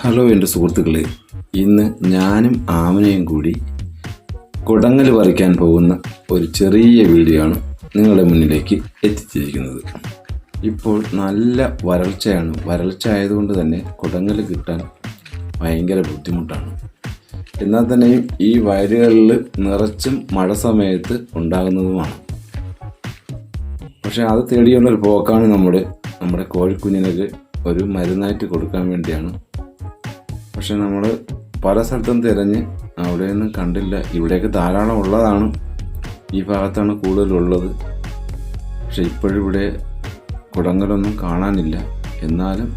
Hello എൻ്റെ സുഹൃത്തുക്കളെ, ഇന്ന് ഞാനും ആമനയും കൂടി കുടങ്ങൽ പറിക്കാൻ പോകുന്ന ഒരു ചെറിയ വീഡിയോ ആണ് നിങ്ങളുടെ മുന്നിലേക്ക് എത്തിച്ചിരിക്കുന്നത്. ഇപ്പോൾ നല്ല വരൾച്ചയാണ്. വരൾച്ച ആയതുകൊണ്ട് തന്നെ കുടങ്ങൽ കിട്ടാൻ ഭയങ്കര ബുദ്ധിമുട്ടാണ്. എന്നാൽ തന്നെയും ഈ വയലുകളിൽ നിറച്ചും മഴ സമയത്ത് ഉണ്ടാകുന്നതുമാണ്. പക്ഷെ അത് തേടിയുള്ളൊരു പോക്കാണ് നമ്മുടെ കോഴിക്കുഞ്ഞിനൊക്കെ ഒരു മരുന്നായിട്ട് കൊടുക്കാൻ വേണ്ടിയാണ്. പക്ഷെ നമ്മൾ പല സ്ഥലത്തും തിരഞ്ഞ് അവിടെയൊന്നും കണ്ടില്ല. ഇവിടെയൊക്കെ ധാരാളം ഉള്ളതാണ്, ഈ ഭാഗത്താണ് കൂടുതലുള്ളത്. പക്ഷെ ഇപ്പോഴിവിടെ കുടങ്ങലൊന്നും കാണാനില്ല. എന്നാലും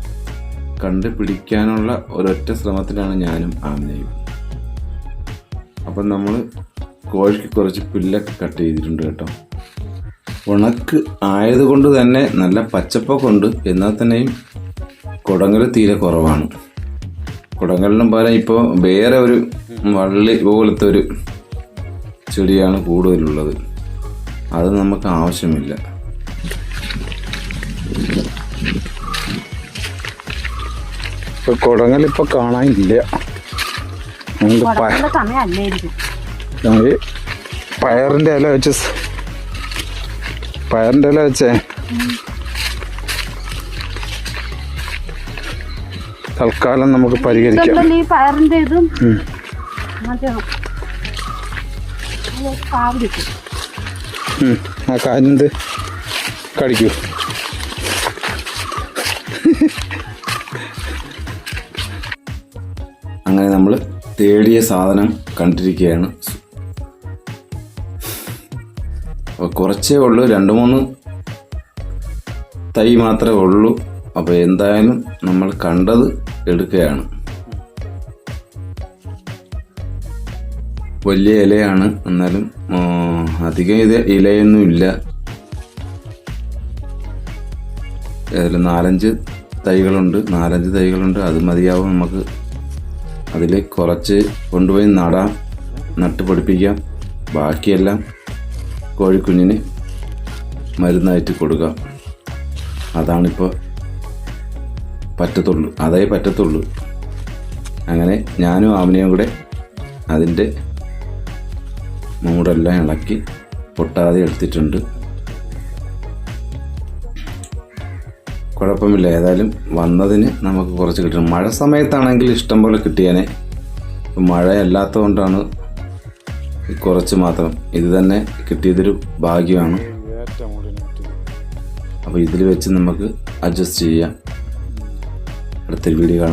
കണ്ടുപിടിക്കാനുള്ള ഒരൊറ്റ ശ്രമത്തിലാണ് ഞാനും ആമനയും. അപ്പം നമ്മൾ കോഴിക്ക് കുറച്ച് പുല്ലൊക്കെ കട്ട് ചെയ്തിട്ടുണ്ട് കേട്ടോ. ഉണക്ക് ആയതുകൊണ്ട് തന്നെ നല്ല പച്ചപ്പൊക്കെ ഉണ്ട്. എന്നാൽ തന്നെയും കുടങ്ങൽ തീരെ കുറവാണ്. കുടങ്ങലിനും പകരം ഇപ്പോൾ വേറെ ഒരു വള്ളി പോലത്തെ ഒരു ചെടിയാണ് കൂടുതലുള്ളത്. അത് നമുക്ക് ആവശ്യമില്ല. ഇപ്പോൾ കുടങ്ങലിപ്പോൾ കാണാനില്ല. നമുക്ക് പയറിൻ്റെ ഇല വെച്ചേ തൽക്കാലം നമുക്ക് പരിഹരിക്കാം. ആ കാഞ്ഞത് കടിക്കൂ. അങ്ങനെ നമ്മൾ തേടിയ സാധനം കണ്ടിരിക്കുകയാണ്. കുറച്ചേ ഉള്ളൂ, 2-3 തൈ മാത്രമേ ഉള്ളൂ. അപ്പോൾ എന്തായാലും നമ്മൾ കണ്ടത് എടുക്കുകയാണ്. വലിയ ഇലയാണ്, എന്നാലും അധികം ഇലയൊന്നും ഇല്ല. അതിൽ 4-5 തൈകളുണ്ട്. അത് മതിയാവും നമുക്ക്. അതിൽ കുറച്ച് കൊണ്ടുപോയി നട്ട് പഠിപ്പിക്കാം. ബാക്കിയെല്ലാം കോഴിക്കുഞ്ഞിന് മരുന്നായിട്ട് കൊടുക്കാം. അതാണിപ്പോൾ പറ്റത്തുള്ളൂ. അങ്ങനെ ഞാനും ആമനയും കൂടെ അതിൻ്റെ മൂടെല്ലാം ഇളക്കി പൊട്ടാതെ എടുത്തിട്ടുണ്ട്. കുഴപ്പമില്ല, ഏതായാലും വന്നതിന് നമുക്ക് കുറച്ച് കിട്ടണം. മഴ സമയത്താണെങ്കിൽ ഇഷ്ടം പോലെ കിട്ടിയേനെ. മഴയല്ലാത്തതുകൊണ്ടാണ് കുറച്ച് മാത്രം. ഇത് തന്നെ കിട്ടിയതൊരു ഭാഗ്യമാണ്. അപ്പോൾ ഇതിൽ വെച്ച് നമുക്ക് അഡ്ജസ്റ്റ് ചെയ്യാം. അടുത്തൊരു വീഡിയോ കാണാം.